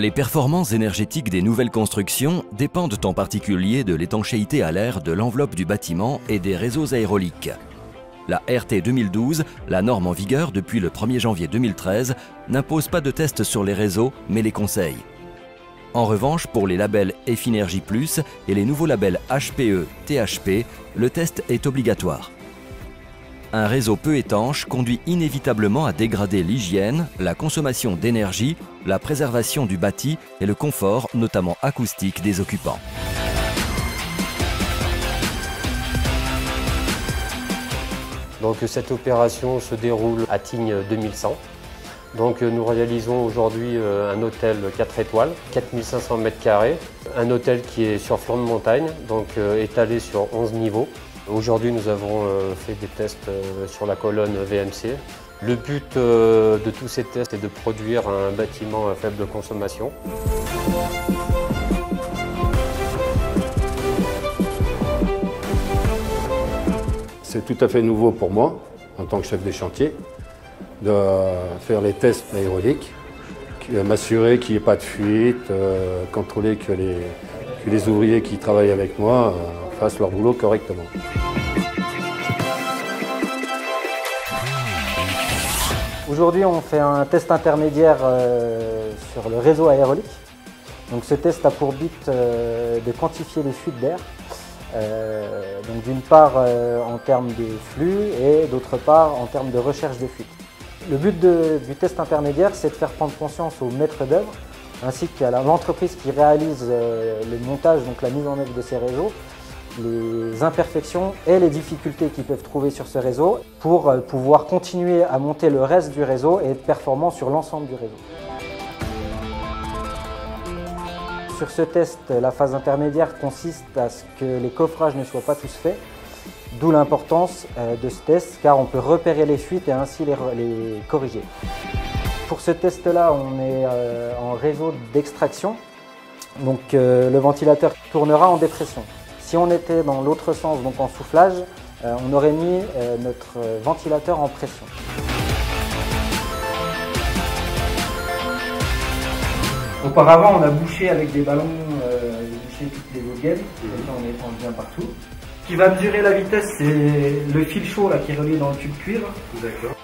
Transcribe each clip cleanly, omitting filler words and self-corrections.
Les performances énergétiques des nouvelles constructions dépendent en particulier de l'étanchéité à l'air de l'enveloppe du bâtiment et des réseaux aérauliques. La RT 2012, la norme en vigueur depuis le 1er janvier 2013, n'impose pas de tests sur les réseaux, mais les conseille. En revanche, pour les labels Effinergie Plus et les nouveaux labels HPE, THP, le test est obligatoire. Un réseau peu étanche conduit inévitablement à dégrader l'hygiène, la consommation d'énergie, la préservation du bâti et le confort, notamment acoustique, des occupants. Donc cette opération se déroule à Tignes 2100. Donc nous réalisons aujourd'hui un hôtel 4 étoiles, 4500 m², un hôtel qui est sur flanc de montagne, donc étalé sur 11 niveaux. Aujourd'hui nous avons fait des tests sur la colonne VMC. Le but de tous ces tests est de produire un bâtiment à faible consommation. C'est tout à fait nouveau pour moi, en tant que chef des chantiers, de faire les tests aérauliques, m'assurer qu'il n'y ait pas de fuite, contrôler que les ouvriers qui travaillent avec moi fassent leur boulot correctement. Aujourd'hui, on fait un test intermédiaire sur le réseau aérolique. Donc, ce test a pour but de quantifier les fuites d'air. Donc d'une part en termes de flux et d'autre part en termes de recherche de fuite. Le but du test intermédiaire, c'est de faire prendre conscience aux maîtres d'œuvre ainsi qu'à l'entreprise qui réalise le montage, donc la mise en œuvre de ces réseaux, les imperfections et les difficultés qu'ils peuvent trouver sur ce réseau pour pouvoir continuer à monter le reste du réseau et être performant sur l'ensemble du réseau. Sur ce test, la phase intermédiaire consiste à ce que les coffrages ne soient pas tous faits, d'où l'importance de ce test car on peut repérer les fuites et ainsi les corriger. Pour ce test-là, on est en réseau d'extraction, donc le ventilateur tournera en dépression. Si on était dans l'autre sens, donc en soufflage, on aurait mis notre ventilateur en pression. Auparavant, on a bouché avec des ballons, bouché toutes les eaux de gaine, on étend bien partout. Ce qui va mesurer la vitesse, c'est le fil chaud là, qui est relié dans le tube cuivre. D'accord.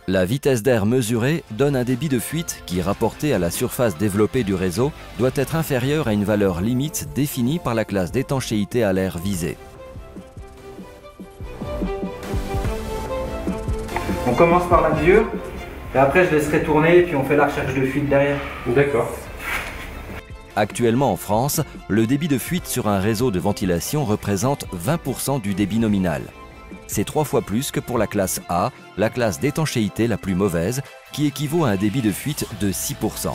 La vitesse d'air mesurée donne un débit de fuite qui, rapporté à la surface développée du réseau, doit être inférieur à une valeur limite définie par la classe d'étanchéité à l'air visée. On commence par la mesure. Et après, je laisserai tourner et puis on fait la recherche de fuite derrière. D'accord. Actuellement en France, le débit de fuite sur un réseau de ventilation représente 20% du débit nominal. C'est 3 fois plus que pour la classe A, la classe d'étanchéité la plus mauvaise, qui équivaut à un débit de fuite de 6%.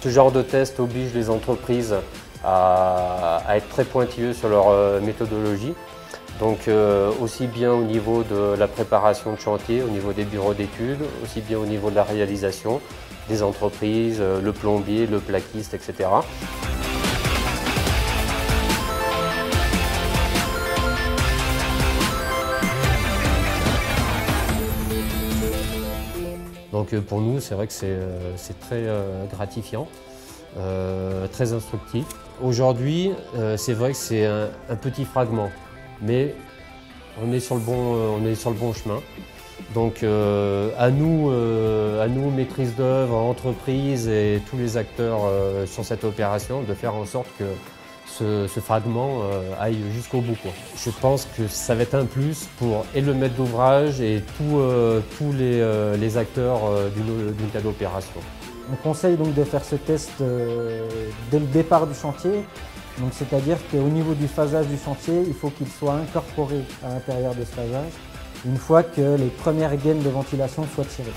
Ce genre de test oblige les entreprises à être très pointilleux sur leur méthodologie. Donc aussi bien au niveau de la préparation de chantier, au niveau des bureaux d'études, aussi bien au niveau de la réalisation, des entreprises, le plombier, le plaquiste, etc. Donc pour nous, c'est vrai que c'est très gratifiant, très instructif. Aujourd'hui, c'est vrai que c'est un petit fragment. Mais on est sur le bon chemin. Donc à nous, maîtrise d'œuvre, entreprises et tous les acteurs sur cette opération, de faire en sorte que ce fragment aille jusqu'au bout, quoi. Je pense que ça va être un plus pour et le maître d'ouvrage et tous les acteurs d'une telle opération. On conseille donc de faire ce test dès le départ du chantier. C'est-à-dire qu'au niveau du phasage du chantier, il faut qu'il soit incorporé à l'intérieur de ce phasage, une fois que les premières gaines de ventilation soient tirées.